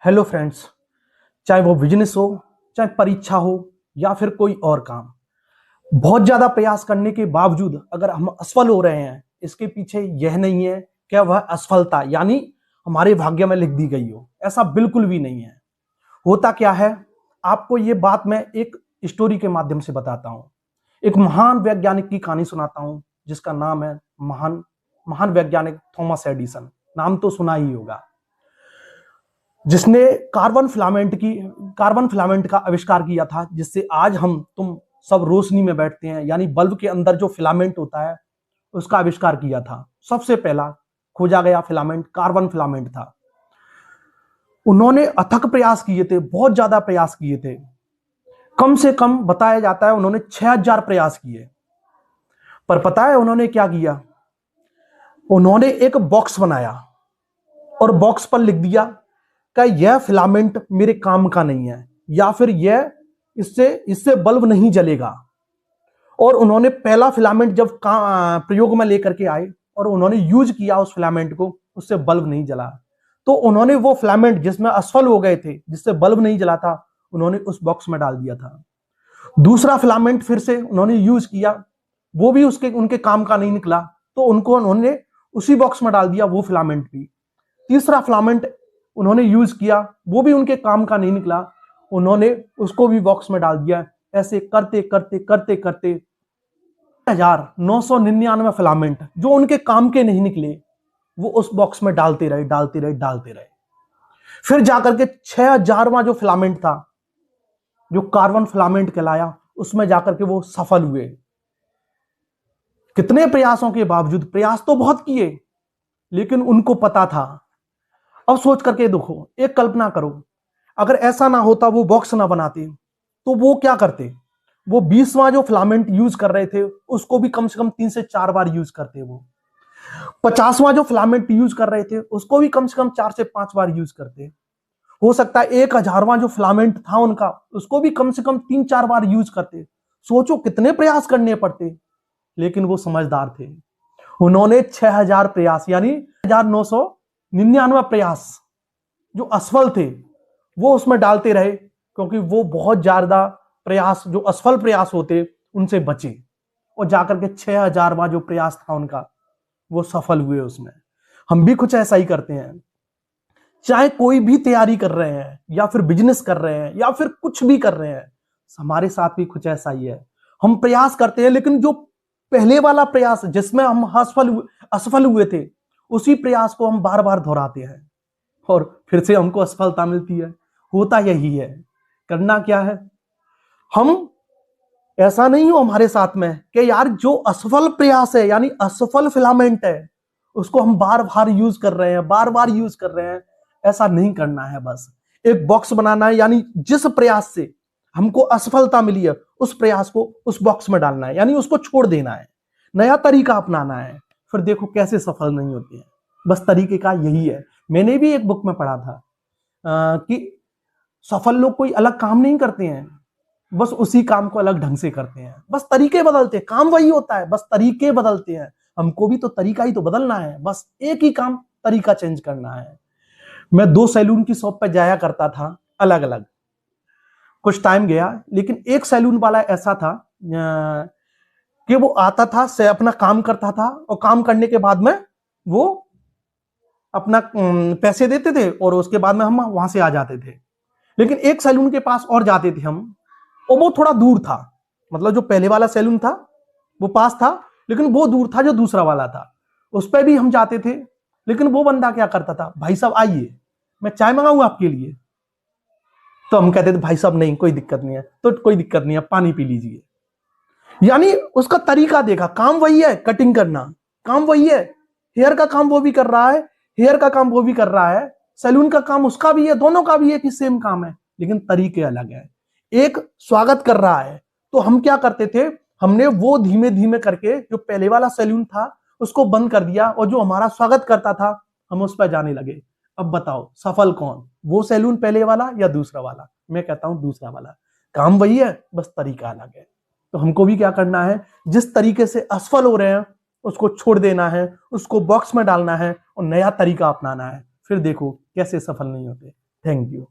Hello friends. चाहे वो business हो, चाहे परीक्षा हो, या फिर कोई और काम, बहुत ज्यादा प्रयास करने के बावजूद अगर हम असफल हो रहे हैं, इसके पीछे यह नहीं है कि वह असफलता यानी हमारे भाग्य में लिख दी गई हो। ऐसा बिल्कुल भी नहीं है। होता क्या है, आपको ये बात मैं एक स्टोरी के माध्यम से बताता हूं। एक महान वैज्ञानिक की कहानी सुनाता हूं, जिसका नाम है महान महान वैज्ञानिक थॉमस एडिसन। नाम तो सुना ही होगा, जिसने कार्बन फिलामेंट का आविष्कार किया था, जिससे आज हम तुम सब रोशनी में बैठते हैं। यानी बल्ब के अंदर जो फिलामेंट होता है, उसका आविष्कार किया था। सबसे पहला खोजा गया फिलामेंट कार्बन फिलामेंट था। उन्होंने अथक प्रयास किए थे, बहुत ज्यादा प्रयास किए थे। कम से कम बताया जाता है उन्होंने 6000 प्रयास किए। पर पता है उन्होंने क्या किया? उन्होंने एक बॉक्स बनाया और बॉक्स पर लिख दिया कि यह फिलामेंट मेरे काम का नहीं है, या फिर यह इससे इससे बल्ब नहीं जलेगा। और उन्होंने पहला फिलामेंट जब प्रयोग में लेकर के आए और उन्होंने यूज किया उस फिलामेंट को, उससे बल्ब नहीं जला। तो उन्होंने वो फिलामेंट जिसमें असफल हो गए थे, जिससे बल्ब नहीं जला था, उन्होंने उस बॉक्स में डाल दिया था। दूसरा फिलामेंट फिर से उन्होंने यूज किया, वो भी उनके काम का नहीं निकला, तो उन्होंने उसी बॉक्स में डाल दिया वो फिलामेंट भी। तीसरा फिलामेंट उन्होंने यूज किया, वो भी उनके काम का नहीं निकला, उन्होंने उसको भी बॉक्स में डाल दिया। ऐसे करते करते करते करते 1999 फिलामेंट जो उनके काम के नहीं निकले, वो उस बॉक्स में डालते रहे डालते रहे डालते रहे। फिर जाकर के 6000वां जो फिलामेंट था, जो कार्बन फिलामेंट कहलाया, उसमें जाकर के वो सफल हुए। कितने प्रयासों के बावजूद, प्रयास तो बहुत किए, लेकिन उनको पता था। अब सोच करके देखो, एक कल्पना करो, अगर ऐसा ना होता, वो बॉक्स ना बनाते, तो वो क्या करते? वो 20वां जो फिलामेंट यूज कर रहे थे, उसको भी कम से कम 3 से 4 बार यूज करते। वो 50वां जो फिलामेंट यूज कर रहे थे, उसको भी कम से कम 4 से 5 बार यूज करते। हो सकता है 1000वां जो फिलामेंट था उनका, उसको भी कम से कम 3-4 बार यूज करते। सोचो कितने प्रयास करने पड़ते। लेकिन वो समझदार थे। उन्होंने 6000 प्रयास यानी 1999 प्रयास जो असफल थे, वो उसमें डालते रहे, क्योंकि वो बहुत ज्यादा प्रयास, जो असफल प्रयास होते, उनसे बचे। और जाकर के 6000वां जो प्रयास था उनका, वो सफल हुए उसमें। हम भी कुछ ऐसा ही करते हैं। चाहे कोई भी तैयारी कर रहे हैं, या फिर बिजनेस कर रहे हैं, या फिर कुछ भी कर रहे हैं, हमारे साथ भी कुछ ऐसा ही है। हम प्रयास करते हैं, लेकिन जो पहले वाला प्रयास जिसमें हम असफल हुए थे, उसी प्रयास को हम बार बार दोहराते हैं और फिर से हमको असफलता मिलती है। होता यही है। करना क्या है, हम ऐसा नहीं हो हमारे साथ में कि यार जो असफल प्रयास है, यानी असफल फिलामेंट है, उसको हम बार बार यूज कर रहे हैं, बार बार यूज कर रहे हैं। ऐसा नहीं करना है। बस एक बॉक्स बनाना है, यानी जिस प्रयास से हमको असफलता मिली है, उस प्रयास को उस बॉक्स में डालना है, यानी उसको छोड़ देना है, नया तरीका अपनाना है। फिर देखो कैसे सफल नहीं होते हैं। बस तरीके का यही है। मैंने भी एक बुक में पढ़ा था कि सफल लोग कोई अलग काम नहीं करते हैं, बस उसी काम को अलग ढंग से करते हैं। बस तरीके बदलते हैं, काम वही होता है, बस तरीके बदलते हैं। हमको भी तो तरीका ही तो बदलना है, बस एक ही काम, तरीका चेंज करना है। मैं 2 सैलून की शॉप पर जाया करता था, अलग अलग। कुछ टाइम गया, लेकिन एक सैलून वाला ऐसा था कि वो आता था, से अपना काम करता था, और काम करने के बाद में वो अपना पैसे देते थे, और उसके बाद में हम वहां से आ जाते थे। लेकिन एक सैलून के पास और जाते थे हम, और वो थोड़ा दूर था। मतलब जो पहले वाला सैलून था वो पास था, लेकिन वो दूर था जो दूसरा वाला था। उस पर भी हम जाते थे, लेकिन वो बंदा क्या करता था, भाई साहब आइए, मैं चाय मंगाऊं आपके लिए। तो हम कहते थे भाई साहब नहीं, कोई दिक्कत नहीं है। तो कोई दिक्कत नहीं है, पानी पी लीजिए। यानी उसका तरीका देखा, काम वही है, कटिंग करना काम वही है, हेयर का काम वो भी कर रहा है, हेयर का काम वो भी कर रहा है, सैलून का काम उसका भी है, दोनों का भी एक ही सेम काम है, लेकिन तरीके अलग है। एक स्वागत कर रहा है, तो हम क्या करते थे, हमने वो धीमे धीमे करके जो पहले वाला सैलून था उसको बंद कर दिया, और जो हमारा स्वागत करता था हम उस पर जाने लगे। अब बताओ सफल कौन, वो सैलून पहले वाला या दूसरा वाला? मैं कहता हूं दूसरा वाला। काम वही है, बस तरीका अलग है। तो हमको भी क्या करना है, जिस तरीके से असफल हो रहे हैं उसको छोड़ देना है, उसको बॉक्स में डालना है और नया तरीका अपनाना है। फिर देखो कैसे सफल नहीं होते। Thank you.